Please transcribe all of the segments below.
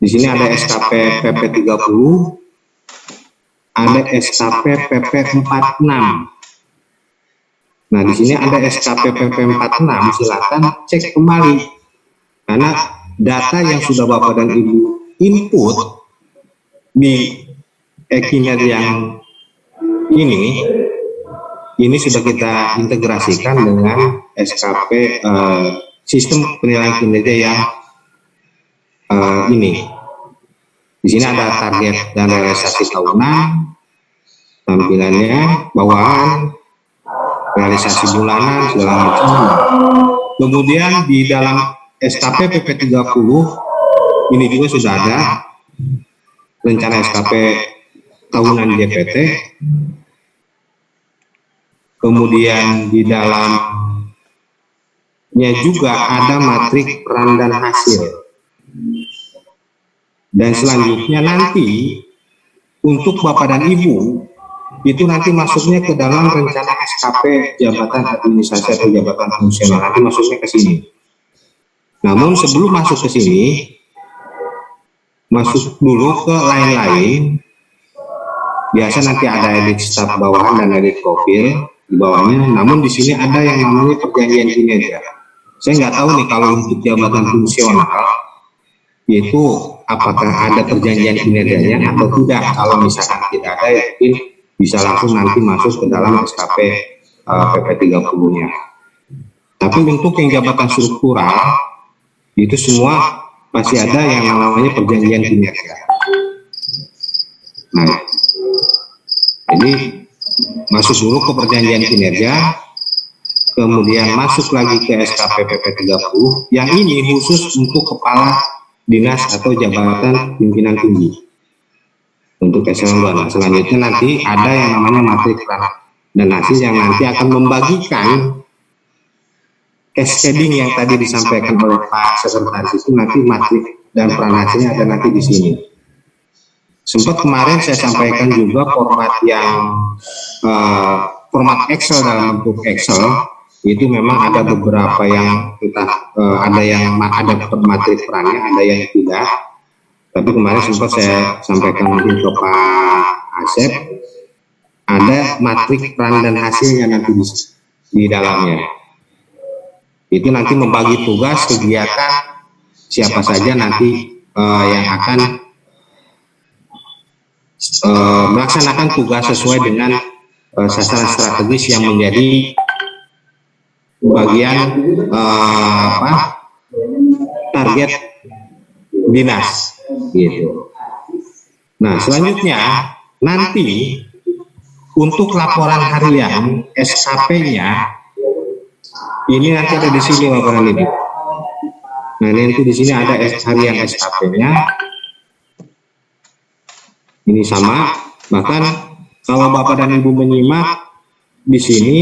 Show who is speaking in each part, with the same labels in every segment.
Speaker 1: Di sini ada SKP PP 30, ada SKP PP 46. Nah, di sini ada SKP PP 46, silakan cek kembali. Karena data yang sudah Bapak dan Ibu input di e-kinerja yang ini sudah kita integrasikan dengan SKP sistem penilaian kinerja yang ini. Di sini ada target dan realisasi tahunan, tampilannya, bawaan, realisasi bulanan, segala macam. Kemudian di dalam SKP PP 30 ini juga sudah ada rencana SKP tahunan GPT. Kemudian di dalamnya juga ada matrik peran dan hasil. Dan selanjutnya nanti untuk Bapak dan Ibu itu nanti masuknya ke dalam rencana SKP jabatan administrasi atau jabatan fungsional, nanti masuknya ke sini. Namun sebelum masuk ke sini, masuk dulu ke lain-lain. Biasa nanti ada edit staf bawahan dan edit profil di bawahnya. Namun di sini ada yang namanya perjanjian kinerja. Saya nggak tahu nih kalau untuk jabatan fungsional itu apakah ada perjanjian kinerjanya atau tidak. Kalau misalkan tidak ada, ya mungkin bisa langsung nanti masuk ke dalam SKP PP 30-nya. Tapi untuk yang jabatan struktural itu semua pasti ada yang namanya perjanjian kinerja. Nah, jadi masuk dulu ke perjanjian kinerja, kemudian masuk lagi ke SKP PP 30 yang ini khusus untuk kepala dinas atau jabatan pimpinan tinggi untuk eselon 2. Nah, selanjutnya nanti ada yang namanya matrik peran dan hasil yang nanti akan membagikan cascading yang tadi disampaikan oleh Pak Sekretaris itu. Nanti matrik dan peran hasilnya ada nanti di sini. Sempat kemarin saya sampaikan juga format yang format Excel dalam bentuk Excel itu memang ada beberapa yang ada yang ada matrik perannya, ada yang tidak. Tapi kemarin sempat saya sampaikan mungkin ke Pak Asep, ada matrik peran dan hasilnya nanti di dalamnya. Itu nanti membagi tugas kegiatan siapa saja nanti yang akan melaksanakan tugas sesuai dengan sasaran strategis yang menjadi bagian target dinas gitu. Nah, selanjutnya nanti untuk laporan harian SKP-nya ini nanti ada di sini Bapak dan Ibu. Nah, nanti di sini ada harian SKP-nya. Ini sama, bahkan kalau Bapak dan Ibu menyimak di sini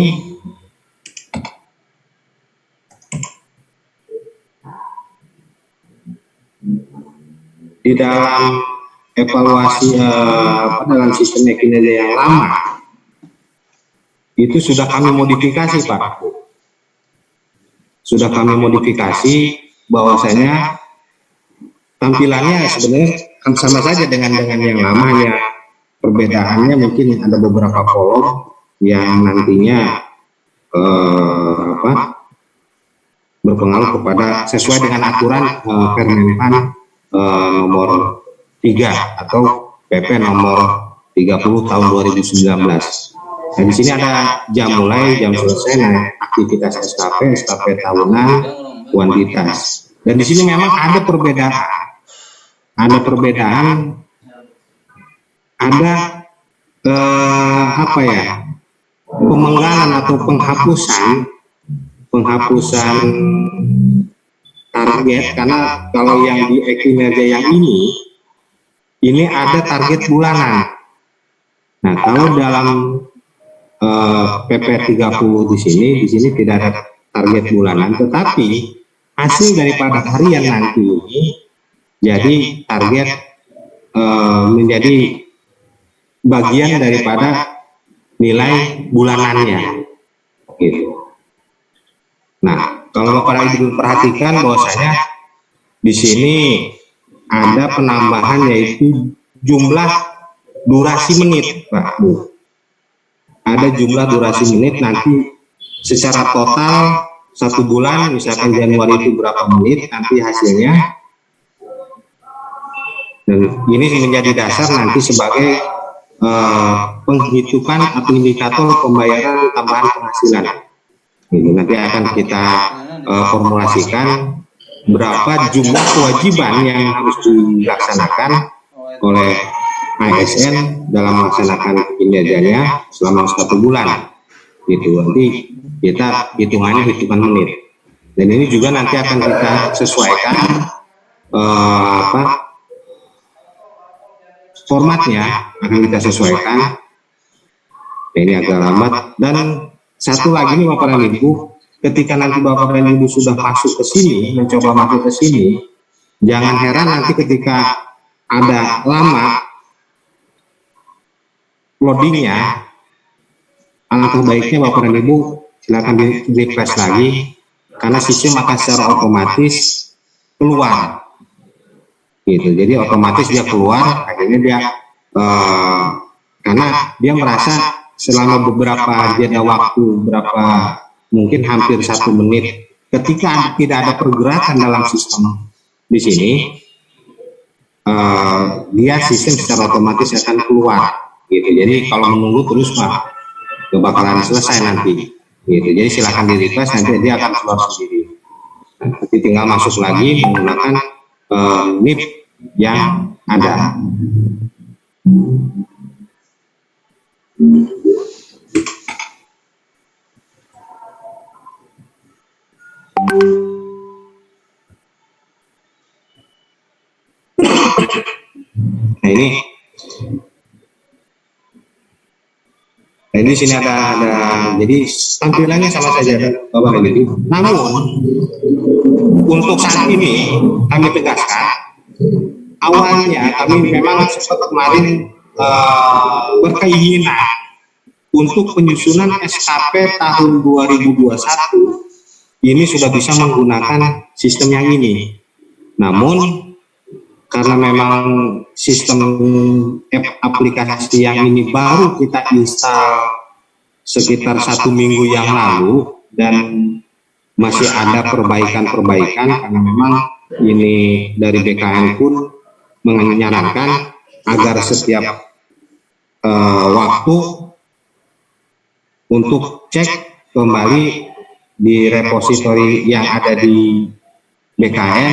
Speaker 1: di dalam evaluasi dalam sistem kinerja yang lama itu sudah kami modifikasi Pak. Sudah kami modifikasi bahwasanya tampilannya sebenarnya sama saja dengan yang lamanya. Perbedaannya mungkin ada beberapa kolom yang nantinya berpengaruh kepada sesuai dengan aturan Permenpan nomor 3 atau PP nomor 30 tahun 2019. Nah, di sini ada jam mulai, jam selesai, nah, aktivitas SKP, SKP tahunan, kuantitas. Dan di sini memang ada perbedaan. Ada perbedaan, ada pemenggalan atau penghapusan target, karena kalau yang di kinerja yang ini ada target bulanan. Nah, kalau dalam PP 30 di sini tidak ada target bulanan, tetapi hasil daripada harian nanti ini jadi target menjadi bagian daripada nilai bulanannya gitu. Nah, kalau Bapak Ibu perhatikan bahwasanya di sini ada penambahan yaitu jumlah durasi menit, Pak Bu. Ada jumlah durasi menit nanti secara total 1 bulan, misalkan Januari itu berapa menit nanti hasilnya, dan ini menjadi dasar nanti sebagai penghitungan atau indikator pembayaran tambahan penghasilan. Ini nanti akan kita formulasikan berapa jumlah kewajiban yang harus dilaksanakan oleh ASN dalam melaksanakan kinerjanya selama 1 bulan. Gitu, nanti kita hitungannya hitungan menit. Dan ini juga nanti akan kita sesuaikan formatnya akan kita sesuaikan. Ini agak lambat. Dan satu lagi nih Bapak dan Ibu, ketika nanti Bapak dan Ibu sudah masuk ke sini, mencoba masuk ke sini, jangan heran nanti ketika ada lama loadingnya, alangkah baiknya Bapak dan Ibu silakan di refresh lagi, karena sistem akan secara otomatis keluar. Gitu. Jadi otomatis dia keluar, akhirnya dia karena dia merasa selama beberapa jeda waktu, mungkin hampir 1 menit, ketika tidak ada pergerakan dalam sistem di sini, dia sistem secara otomatis akan keluar. Gitu. Jadi kalau menunggu terus Pak, bakalan selesai nanti. Gitu. Jadi silakan di refresh, nanti dia akan keluar sendiri. Nanti tinggal masuk lagi menggunakan NIP yang ada. Nah ini di sini ada jadi tampilannya sama saja Bapak dan Ibu. Namun untuk saat ini kami tegaskan, awalnya kami memang sempat kemarin berkeinginan untuk penyusunan SKP tahun 2021 ini sudah bisa menggunakan sistem yang ini. Namun karena memang sistem aplikasi yang ini baru kita install sekitar 1 minggu yang lalu, dan masih ada perbaikan-perbaikan, karena memang ini dari BKN pun menyarankan agar setiap waktu untuk cek kembali di repositori yang ada di BKN,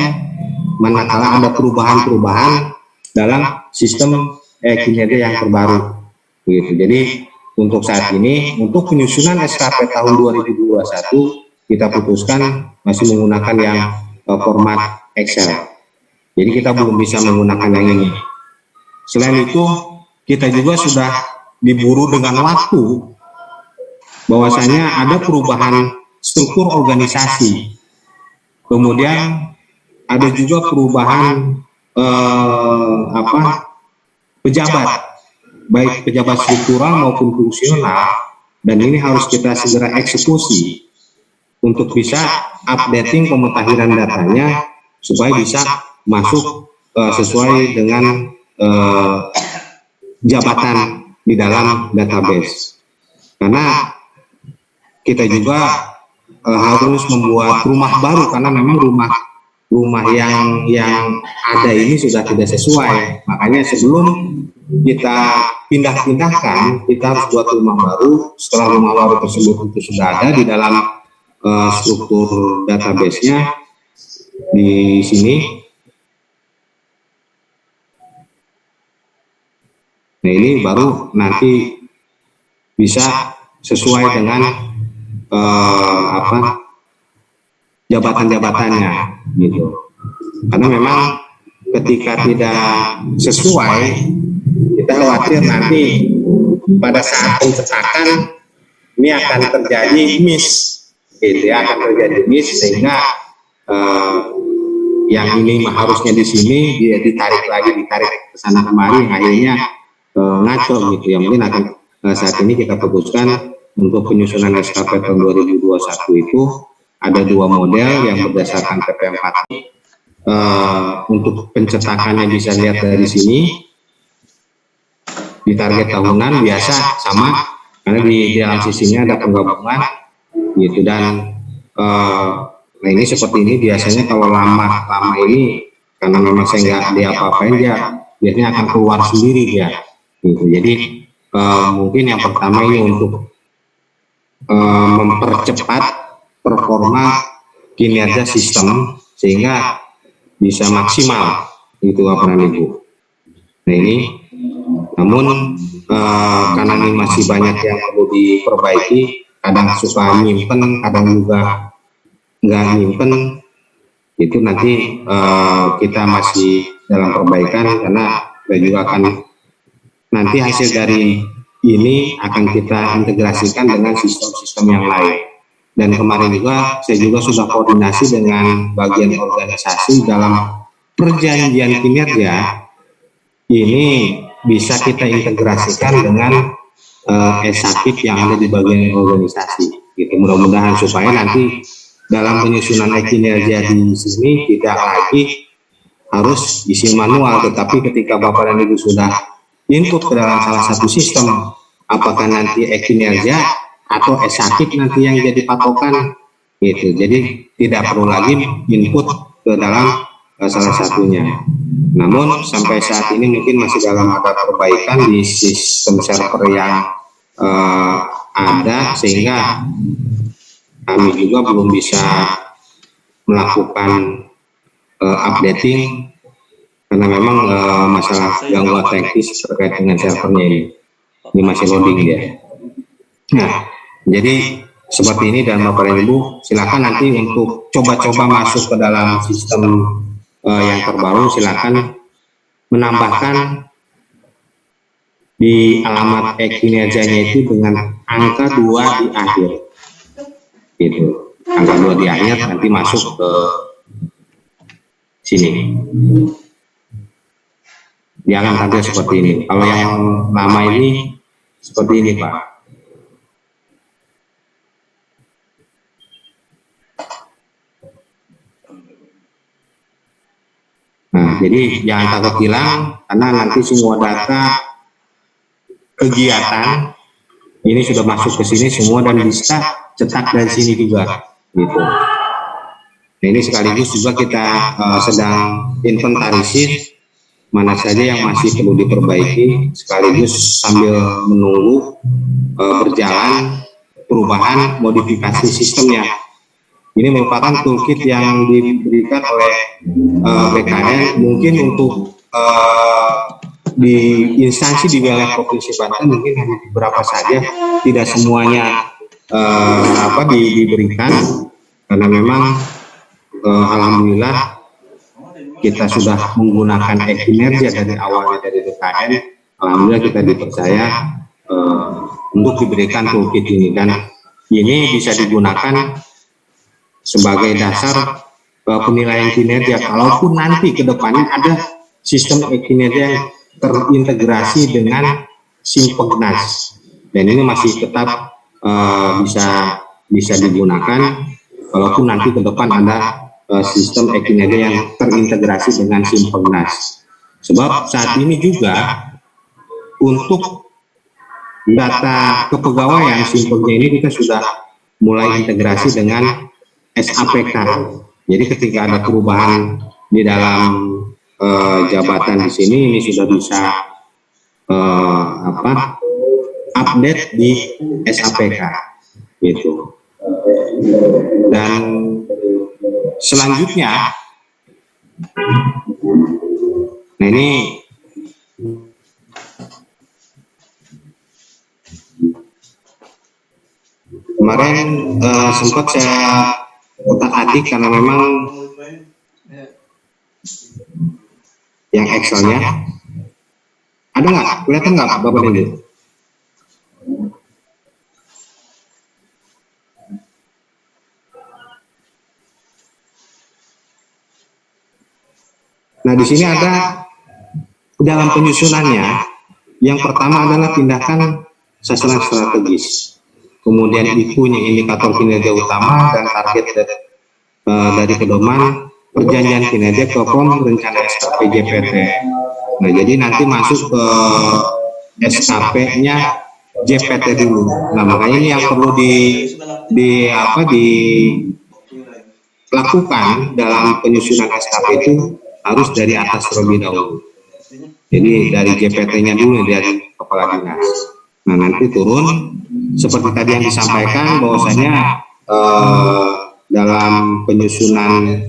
Speaker 1: manakala ada perubahan-perubahan dalam sistem kinerja yang terbaru. Gitu. Jadi untuk saat ini, untuk penyusunan SKP tahun 2021 kita putuskan masih menggunakan yang format Excel. Jadi kita belum bisa menggunakan yang ini. Selain itu, kita juga sudah diburu dengan waktu, bahwasanya ada perubahan struktur organisasi. Kemudian ada juga perubahan pejabat, baik pejabat struktural maupun fungsional, dan ini harus kita segera eksekusi untuk bisa updating pemutakhiran datanya supaya bisa masuk sesuai dengan jabatan di dalam database. Karena kita juga harus membuat rumah baru, karena memang rumah yang ada ini sudah tidak sesuai. Makanya sebelum kita pindah-pindahkan, kita harus buat rumah baru. Setelah rumah baru tersebut itu sudah ada di dalam struktur database-nya di sini. Nah ini baru nanti bisa sesuai dengan jabatan-jabatannya gitu. Karena memang ketika tidak sesuai, kita khawatir nanti pada saat pencetakan ini akan terjadi miss, gitu ya, akan terjadi miss, sehingga yang ini harusnya di sini dia ditarik ke sana kemari, akhirnya ngaco gitu ya. Mungkin akan saat ini kita fokuskan untuk penyusunan SKP tahun 2021 itu ada 2 model yang berdasarkan PP 4 untuk pencetakannya bisa lihat dari sini. Di target tahunan biasa sama, karena di dalam sistemnya ada penggabungan gitu. Dan nah ini seperti ini biasanya kalau lama ini karena memang saya nggak diapa-apain, dia biasanya akan keluar sendiri dia gitu. Jadi mungkin yang pertama ini untuk mempercepat performa kinerja sistem sehingga bisa maksimal gitu Bapak dan Ibu. Nah ini, namun karena ini masih banyak yang perlu diperbaiki, kadang suka nyimpen, kadang juga nggak nyimpen, itu nanti kita masih dalam perbaikan, karena kita juga akan nanti hasil dari ini akan kita integrasikan dengan sistem-sistem yang lain. Dan kemarin juga saya juga sudah koordinasi dengan bagian organisasi dalam perjanjian kinerja ini bisa kita integrasikan dengan SAPIP yang ada di bagian organisasi gitu. Mudah-mudahan supaya nanti dalam penyusunan kinerja di sini tidak lagi harus isi manual, tetapi ketika Bapak dan Ibu sudah input ke dalam salah satu sistem, apakah nanti kinerja atau SAPIP nanti yang jadi patokan gitu. Jadi tidak perlu lagi input ke dalam salah satunya. Namun sampai saat ini mungkin masih dalam ada perbaikan di sistem server yang ada, sehingga kami juga belum bisa melakukan updating karena memang masalah gangguan teknis terkait dengan servernya ini masih loading dia. Nah, jadi seperti ini, dan Bapak dan Ibu silakan nanti untuk coba-coba masuk ke dalam sistem yang terbaru, silakan menambahkan di alamat kinerjanya itu dengan angka 2 di akhir gitu. Angka 2 di akhir nanti masuk ke sini. Dia akan tampil seperti ini. Kalau yang lama ini seperti ini Pak. Nah, jadi jangan takut hilang, karena nanti semua data kegiatan ini sudah masuk ke sini semua dan bisa cetak dari sini juga gitu. Nah, ini sekaligus juga kita sedang inventarisir mana saja yang masih perlu diperbaiki, sekaligus sambil menunggu berjalan perubahan modifikasi sistemnya. Ini merupakan toolkit yang diberikan oleh BKN, mungkin untuk di instansi di wilayah Provinsi Banten mungkin hanya beberapa saja, tidak semuanya diberikan, karena memang alhamdulillah kita sudah menggunakan kinerja dari awalnya dari BKN, alhamdulillah kita dipercaya untuk diberikan toolkit ini, dan ini bisa digunakan sebagai dasar penilaian kinerja. Kalaupun nanti ke depannya ada sistem kinerja yang terintegrasi dengan Simpegnas, dan ini masih tetap bisa digunakan kalaupun nanti ke depan ada sistem kinerja yang terintegrasi dengan Simpegnas. Sebab saat ini juga untuk data kepegawaian Simpegnas ini kita sudah mulai integrasi dengan SAPK. Jadi ketika ada perubahan di dalam jabatan di sini, ini sudah bisa update di SAPK gitu. Dan selanjutnya, nah ini kemarin sempat saya otak-atik karena memang yang Excelnya ada nggak? Kelihatan nggak Bapak ini? Nah di sini ada dalam penyusunannya, yang pertama adalah tindakan sasaran strategis. Kemudian IKU-nya, indikator kinerja utama dan target dari pedoman, perjanjian kinerja ke form rencana SKP JPT. Nah, jadi nanti masuk ke SKP-nya JPT dulu. Nah, makanya ini yang perlu dilakukan dalam penyusunan SKP itu harus dari atas terlebih dahulu. Jadi dari JPT-nya dulu, dari kepala dinas. Nah, nanti turun seperti tadi yang disampaikan bahwasanya dalam penyusunan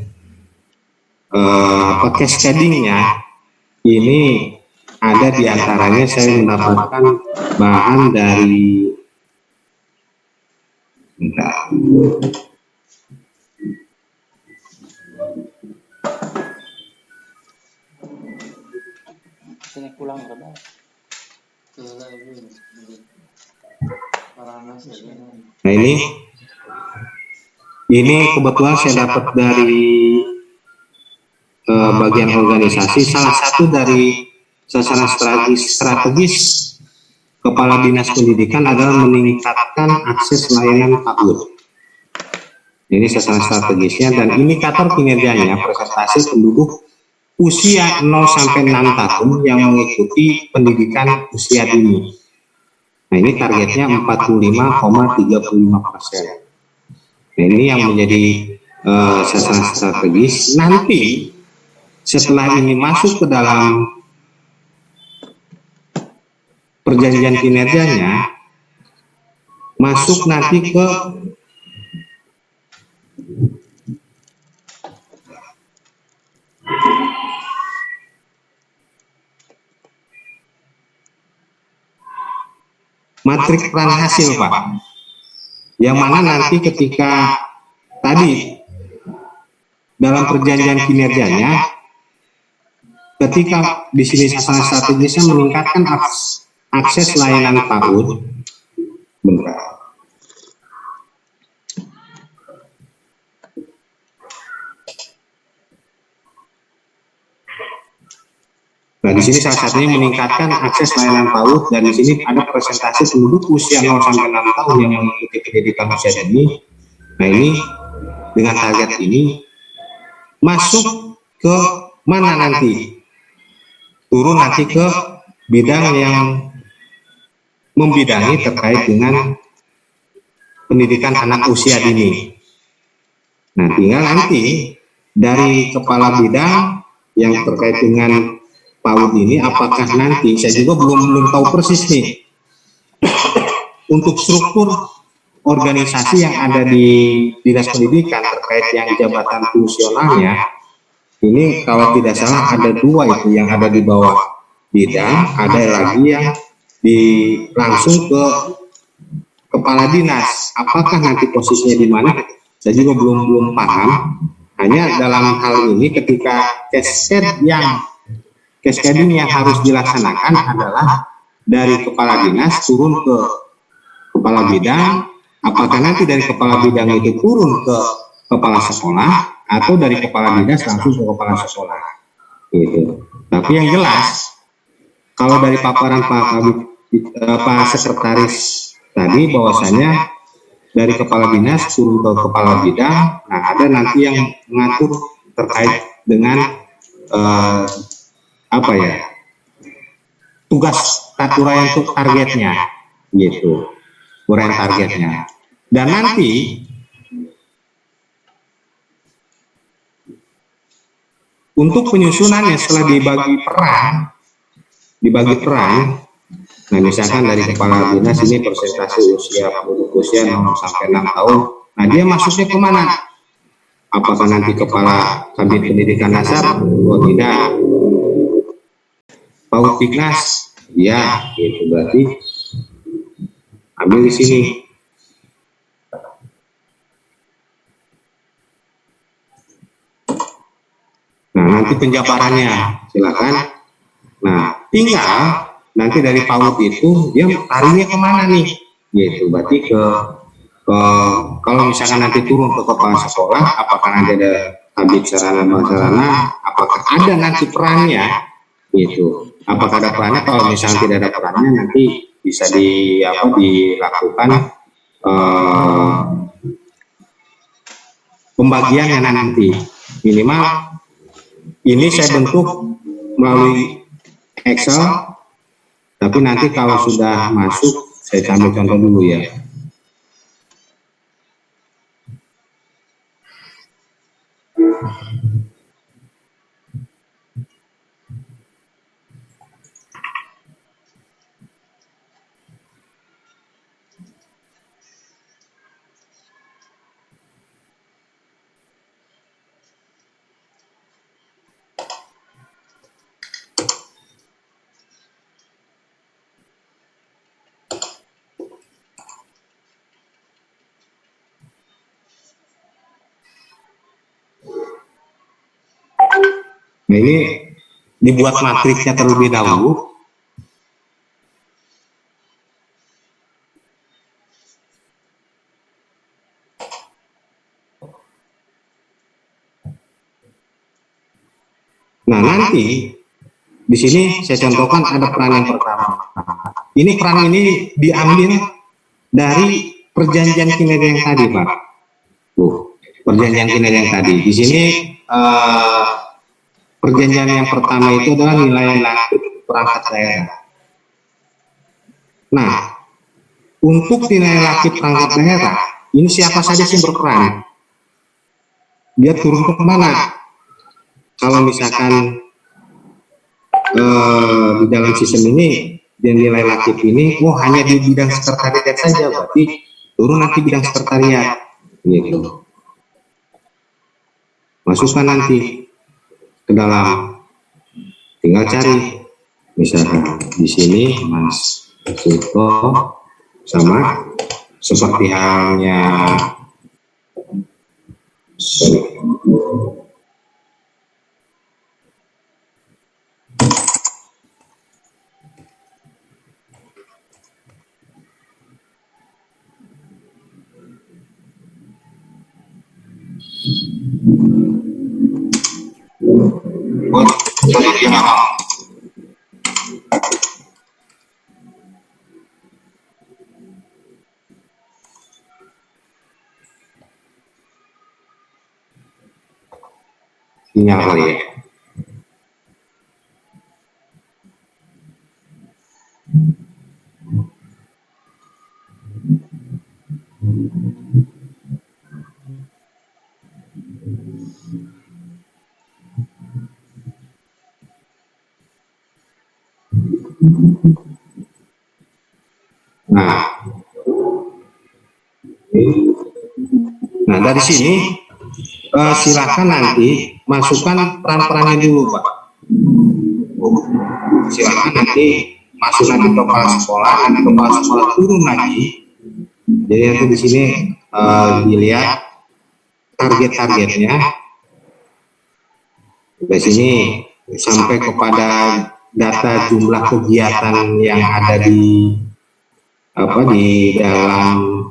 Speaker 1: cascading-nya ini ada diantaranya saya mendapatkan bahan dari nah ini kebetulan saya dapat dari bagian organisasi. Salah satu dari sasaran strategis Kepala Dinas Pendidikan adalah meningkatkan akses layanan PAUD. Ini sasaran strategisnya, dan indikator kinerjanya presentasi penduduk usia 0 sampai 6 tahun yang mengikuti pendidikan usia dini. Nah, ini targetnya 45,35%. Nah, ini yang menjadi sasaran strategis. Nanti setelah ini masuk ke dalam perjanjian kinerjanya, masuk nanti ke matrik peran hasil, Pak. Yang mana nanti ketika tadi dalam perjanjian kinerjanya, ketika di sini sasaran strategisnya meningkatkan akses layanan PAUD. Bentar. Nah, di sini salah satunya meningkatkan akses layanan PAUD, dan di sini ada presentasi penduduk usia 0 sampai 6 tahun yang mengikuti pendidikan usia dini. Nah, ini dengan target ini masuk ke mana nanti? Turun nanti ke bidang yang membidangi terkait dengan pendidikan anak usia dini. Nah, tinggal nanti dari kepala bidang yang terkait dengan PAUD ini, apakah nanti, saya juga belum tahu persis nih, untuk struktur organisasi yang ada di Dinas Pendidikan terkait yang jabatan fungsionalnya, ini kalau tidak salah ada 2 itu yang ada di bawah bidang, ada lagi yang langsung ke kepala dinas. Apakah nanti posisinya di mana? Saya juga belum paham. Hanya dalam hal ini ketika cascading yang harus dilaksanakan adalah dari kepala dinas turun ke kepala bidang. Apakah nanti dari kepala bidang itu turun ke kepala sekolah, atau dari kepala dinas langsung ke kepala sekolah, gitu. Tapi yang jelas, kalau dari paparan Pak Sekretaris tadi bahwasanya dari kepala dinas turun ke kepala bidang, nah ada nanti yang mengatur terkait dengan tugas uraian untuk targetnya, gitu, uraian targetnya. Dan nanti untuk penyusunannya setelah dibagi peran, nah misalkan dari kepala dinas ini persentase penduduk usia 0 sampai 6 tahun, nah dia masuknya kemana? Apakah nanti kepala Kabid Pendidikan Dasar? Oh tidak. PAUD Diknas? Ya, gitu, berarti ambil di sini. Nah, nanti penjabarannya silakan. Nah, tinggal nanti dari PAUD itu dia larinya kemana nih? Gitu, berarti kalau misalkan nanti turun ke kepala sekolah, apakah nanti ada Kabid Sarana Prasarana, apakah ada nanti perannya? Gitu. Apakah ada perannya? Kalau misalnya tidak ada perannya, nanti bisa dilakukan pembagiannya nanti. minimal ini saya bentuk melalui Excel, tapi nanti kalau sudah masuk saya ambil contoh dulu ya. Nah, ini dibuat matriksnya terlebih dahulu. Nah, nanti di sini saya contohkan ada peran yang pertama. Ini peran ini diambil dari perjanjian kinerja yang tadi, Pak. Perjanjian kinerja yang tadi. Di sini perjanjian yang pertama itu adalah nilai lakip perangkat daerah. Nah, untuk nilai lakip perangkat daerah, ini siapa saja sih berperan? Dia turun ke mana? Kalau misalkan di dalam sistem ini, dia nilai lakip ini, hanya di bidang sekretariat saja, berarti turun nanti bidang sekretariat, gitu. Masukkan nanti ke dalam, tinggal cari misalkan di sini Mas Suto, sama seperti halnya sinyal kali ya. Nah, dari sini silakan nanti masukkan peran-perannya dulu, Pak. Silakan nanti masukkan ke kepala sekolah, dan kepala sekolah turun lagi. Jadi nanti di sini dilihat target-targetnya. Dari sini sampai kepada data jumlah kegiatan yang ada di dalam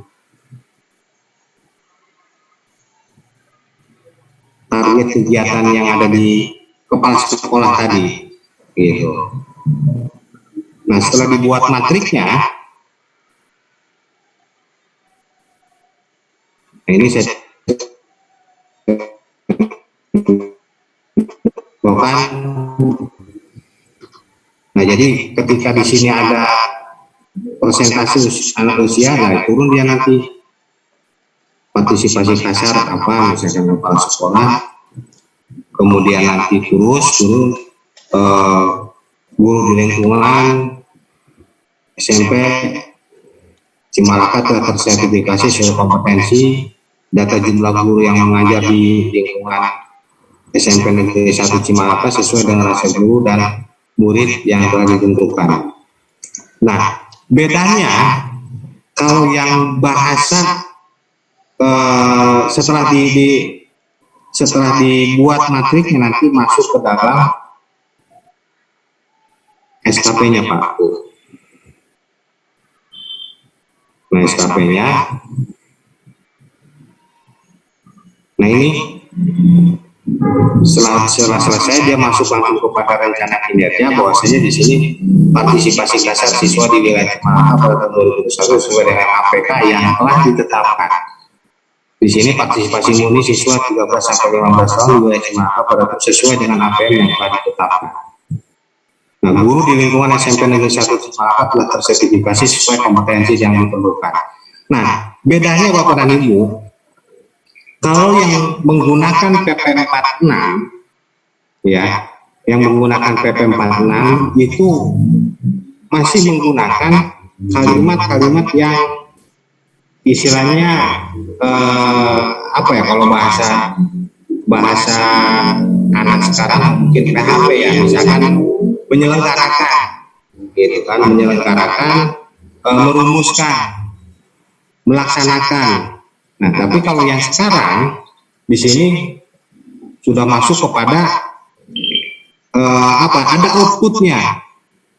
Speaker 1: target kegiatan yang ada di kepala sekolah tadi, gitu. Nah, setelah dibuat matriknya, ini saya bukan. Nah, jadi ketika di sini ada persentase anak usia, nah turun dia nanti partisipasi kasar apa misalkan kepala sekolah, kemudian nanti turun guru di lingkungan SMP Cimalaka telah tersertifikasi sesuai kompetensi, data jumlah guru yang mengajar di lingkungan SMP Negeri 1 Cimalaka sesuai dengan rasa guru dan murid yang telah ditentukan. Nah, bedanya kalau yang bahasa setelah dibuat matriknya nanti masuk ke dalam SKP-nya, Pak. Nah, SKP-nya. Nah, ini setelah selesai dia masuk langsung kepada rencana kinerja, bahwasanya di sini partisipasi dasar siswa di wilayah Cimalaka pada tahun 2021 sesuai dengan APK yang telah ditetapkan. Di sini partisipasi murni siswa 13 sampai 15 tahun di wilayah Cimaka pada sesuai dengan APM yang telah ditetapkan. Nah, guru di lingkungan SMP Negeri 1 Cimaka telah tersertifikasi sesuai kompetensi yang diperlukan. Nah, bedanya Bapak dan Ibu, kalau yang menggunakan PP 46 ya, yang menggunakan PP 46 itu masih menggunakan kalimat-kalimat yang istilahnya apa ya, kalau bahasa anak sekarang mungkin PHP ya, misalkan menyelenggarakan gitu kan, merumuskan, melaksanakan. Nah, tapi kalau yang sekarang di sini sudah masuk kepada ada outputnya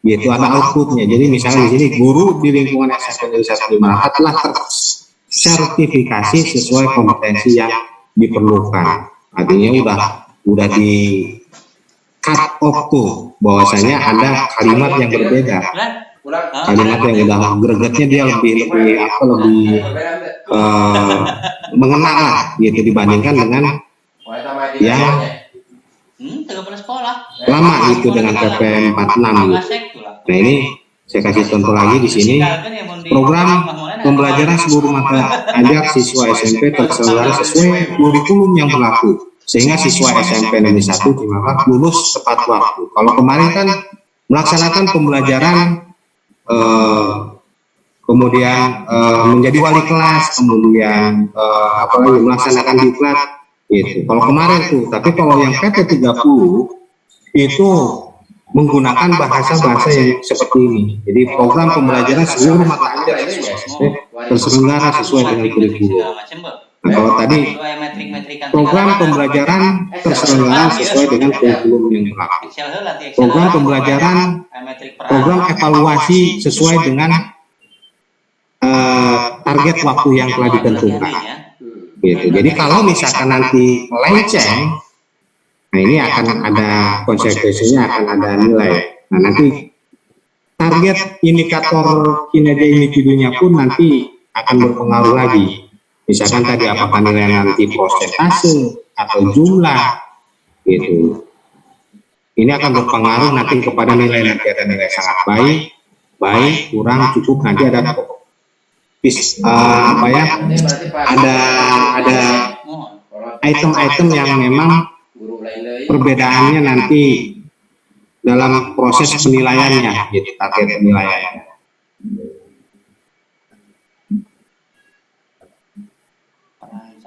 Speaker 1: gitu, ada outputnya. Jadi misalnya di sini guru di lingkungan SMP Negeri 1 Cimaka telah tersertifikasi sesuai kompetensi yang diperlukan. Artinya udah di cut off tuh, bahwasanya ada kalimat yang berbeda, kalimat yang udah gregetnya dia lebih mengena lah gitu dibandingkan dengan yang lama itu dengan PP 46 gitu. Nah, ini saya kasih contoh lagi di sini. Program pembelajaran seluruh mata ajar siswa SMP terselenggara sesuai kurikulum yang berlaku, sehingga siswa SMP Negeri 1 Cimaka lulus tepat waktu. Kalau kemarin kan melaksanakan pembelajaran kemudian menjadi wali kelas, kemudian apalagi melaksanakan diklat gitu. Kalau kemarin tuh, tapi kalau yang PP 30 itu menggunakan bahasa-bahasa yang seperti ini. Jadi program pembelajaran seluruh mata ajar terselenggara sesuai dengan kurikulum. Nah, kalau tadi program pembelajaran terselenggara sesuai dengan kurikulum yang berlaku. Program pembelajaran, program evaluasi sesuai dengan target waktu yang telah ditentukan. Gitu. Jadi kalau misalkan nanti melenceng, nah ini akan ada konsekuensinya, akan ada nilai. Nah, nanti target indikator kinerja individunya pun nanti akan berpengaruh lagi. Misalkan tadi apakah nilai nanti persentase atau jumlah gitu. Ini akan berpengaruh nanti kepada nilai, nanti ada nilai sangat baik, kurang, cukup, nanti ada ada item-item yang memang perbedaannya nanti dalam proses penilaiannya, gitu, target penilaiannya.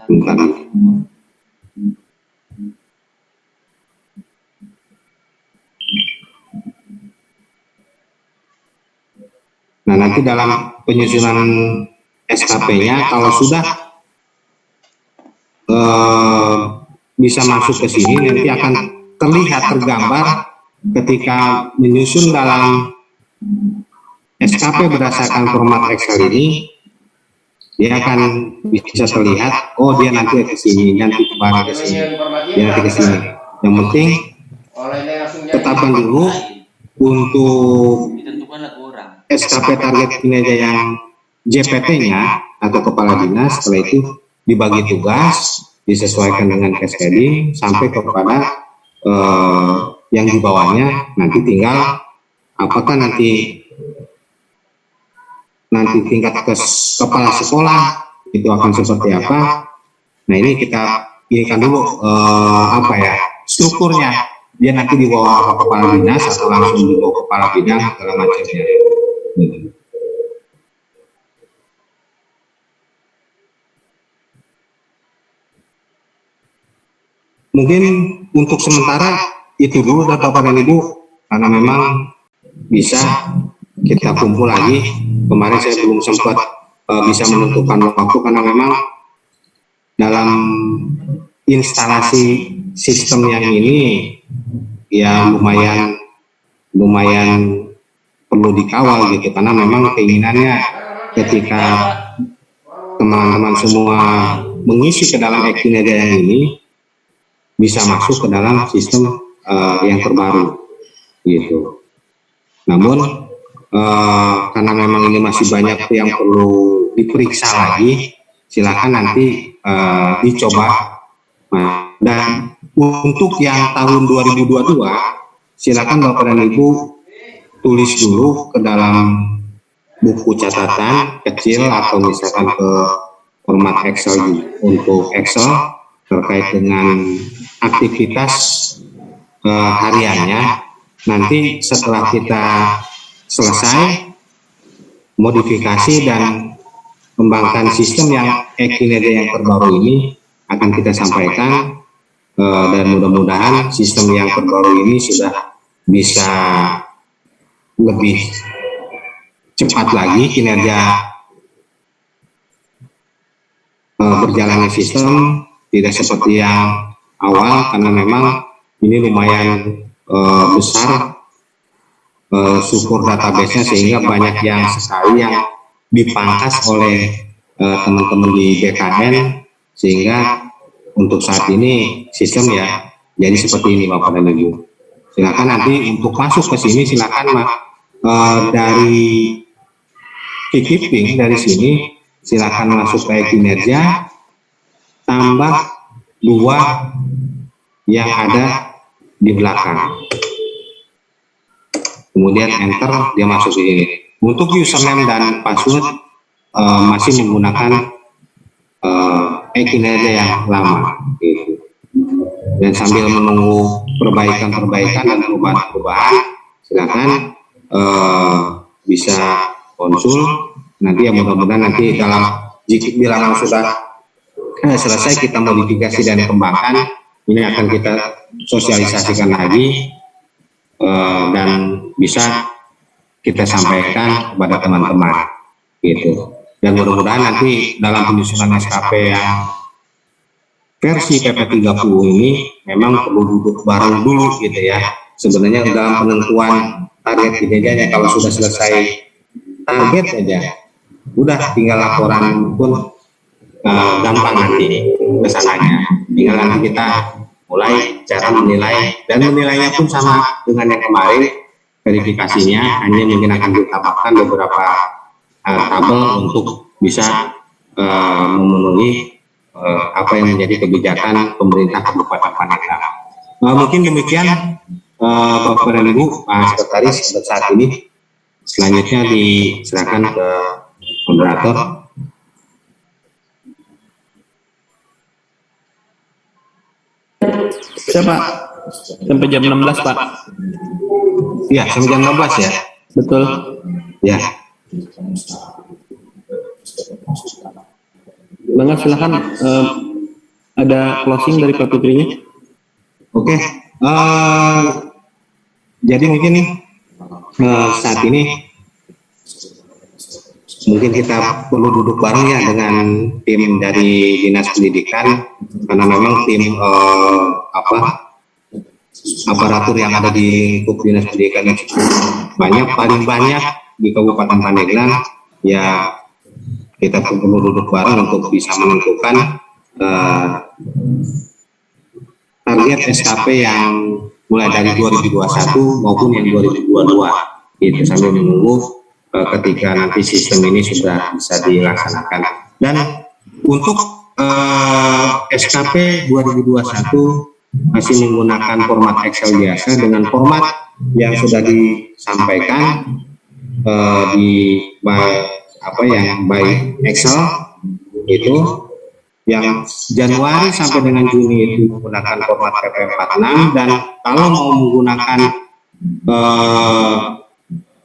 Speaker 1: Bentar. Nah, nanti dalam penyusunan SKP-nya kalau sudah bisa masuk ke sini, nanti akan terlihat tergambar ketika menyusun dalam SKP berdasarkan format Excel ini, dia akan bisa terlihat, oh dia nanti ke sini, nanti kembali ke sini, dia nanti ke sini. Yang penting tetapkan dulu untuk SKP target kinerja yang JPT-nya atau kepala dinas, setelah itu dibagi tugas, disesuaikan dengan cascading sampai kepada yang di bawahnya. Nanti tinggal apakah nanti tingkat kepala sekolah itu akan seperti apa. Nah, ini kita inikan dulu strukturnya, dia nanti di bawah kepala dinas atau langsung di bawah kepala bidang segala macamnya. Mungkin untuk sementara itu dulu Bapak dan Ibu, karena memang bisa kita kumpul lagi. Kemarin saya belum sempat bisa menentukan waktu karena memang dalam instalasi sistem yang ini ya lumayan perlu dikawal gitu, karena memang keinginannya ketika teman-teman semua mengisi ke dalam kinerja yang ini bisa masuk ke dalam sistem yang terbaru gitu. Namun karena memang ini masih banyak yang perlu diperiksa lagi, silakan nanti dicoba. Dan untuk yang tahun 2022, silakan Bapak dan Ibu tulis dulu ke dalam buku catatan kecil atau misalkan ke format Excel untuk Excel terkait dengan aktivitas hariannya. Nanti setelah kita selesai modifikasi dan kembangkan sistem yang kinerja yang terbaru ini akan kita sampaikan, dan mudah-mudahan sistem yang terbaru ini sudah bisa lebih cepat lagi kinerja berjalannya sistem, tidak seperti yang awal, karena memang ini lumayan besar struktur database-nya, sehingga banyak yang sekali yang dipangkas oleh teman-teman di BKN, sehingga untuk saat ini sistem ya jadi seperti ini Bapak dan Ibu. Silakan nanti untuk masuk ke sini, silakan dari keeping dari sini, silakan masuk ke kinerja, tambah 2 yang ada di belakang, kemudian enter, dia masuk ke sini. Untuk username dan password masih menggunakan kinerja yang lama gitu. Dan sambil menunggu perbaikan-perbaikan dan perubahan-perubahan, silakan bisa konsul nanti, ya mudah-mudahan nanti bila sudah selesai kita modifikasi dan kembangkan, ini akan kita sosialisasikan lagi dan bisa kita sampaikan kepada teman-teman gitu. Dan mudah-mudahan nanti dalam penyusunan SKP yang versi PP30 ini memang perlu duduk bareng dulu gitu ya. Sebenarnya dalam penentuan target kinerjanya, kalau sudah selesai target saja, udah tinggal laporan pun gampang nanti kesananya. Tinggal nanti kita mulai cara menilai, dan menilainya pun sama dengan yang kemarin, verifikasinya hanya mungkin akan ditambahkan beberapa tabel untuk bisa memenuhi apa yang menjadi kebijakan pemerintah Kabupaten Pandeglang. Mungkin demikian Bapak dan Ibu Sekretaris untuk saat ini. Selanjutnya diserahkan ke moderator.
Speaker 2: Siapa? Sampai jam 16 Pak.
Speaker 1: Ya, sampai jam 16 ya.
Speaker 2: Betul.
Speaker 1: Ya.
Speaker 2: Bangga, silakan, ada closing dari Pak Putrinya.
Speaker 1: Oke, jadi mungkin nih saat ini mungkin kita perlu duduk bareng ya dengan tim dari Dinas Pendidikan, karena memang tim aparatur yang ada di lingkup Dinas Pendidikan banyak, paling banyak di Kabupaten Pandeglang. Ya, kita perlu duduk bareng untuk bisa menentukan target SKP yang mulai dari 2021 maupun yang 2022 itu, sambil menunggu ketika nanti sistem ini sudah bisa dilaksanakan. Dan untuk SKP 2021 masih menggunakan format Excel biasa dengan format yang sudah disampaikan by Excel itu, yang Januari sampai dengan Juni itu menggunakan format PP46, dan kalau mau menggunakan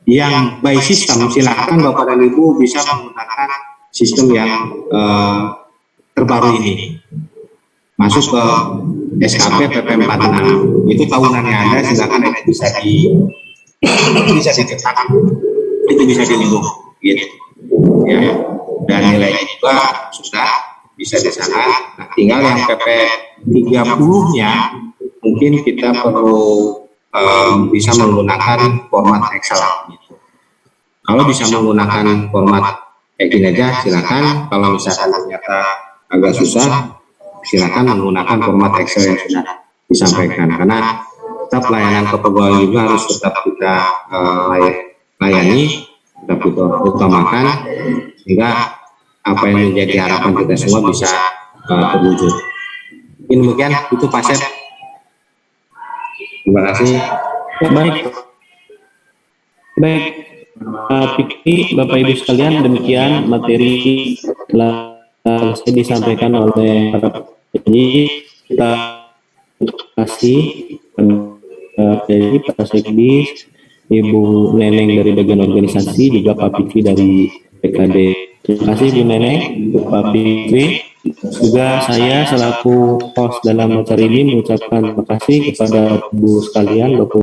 Speaker 1: yang by system, silakan Bapak dan Ibu bisa menggunakan sistem yang terbaru ini, masuk ke SKP PP46 itu tahunannya ada, silakan itu bisa dicetak, itu bisa dilindungi gitu ya, dan nilainya juga sudah bisa di sana. Nah, tinggal yang PP 30-nya mungkin kita perlu bisa menggunakan format Excel gitu. Kalau bisa menggunakan format kinerja silakan, kalau misalkan ternyata agak susah silakan menggunakan format Excel yang sudah disampaikan, karena tetap layanan kepegawaian juga harus tetap kita layani, tetap kita utamakan, sehingga apa yang menjadi harapan kita semua bisa terwujud. Ini demikian, itu Pak Sep. Terima kasih.
Speaker 2: Baik. Baik. Fikri, Bapak Ibu sekalian, demikian materi telah selesai disampaikan oleh para penyanyi. Kita kasih dari Pak Sekdis, Ibu Neneng dari bagian organisasi, juga Pak Fikri dari PKD. Terima kasih Bu Neneng, Pak Fikri. Juga saya selaku host dalam acara ini mengucapkan terima kasih kepada Ibu sekalian, Bapak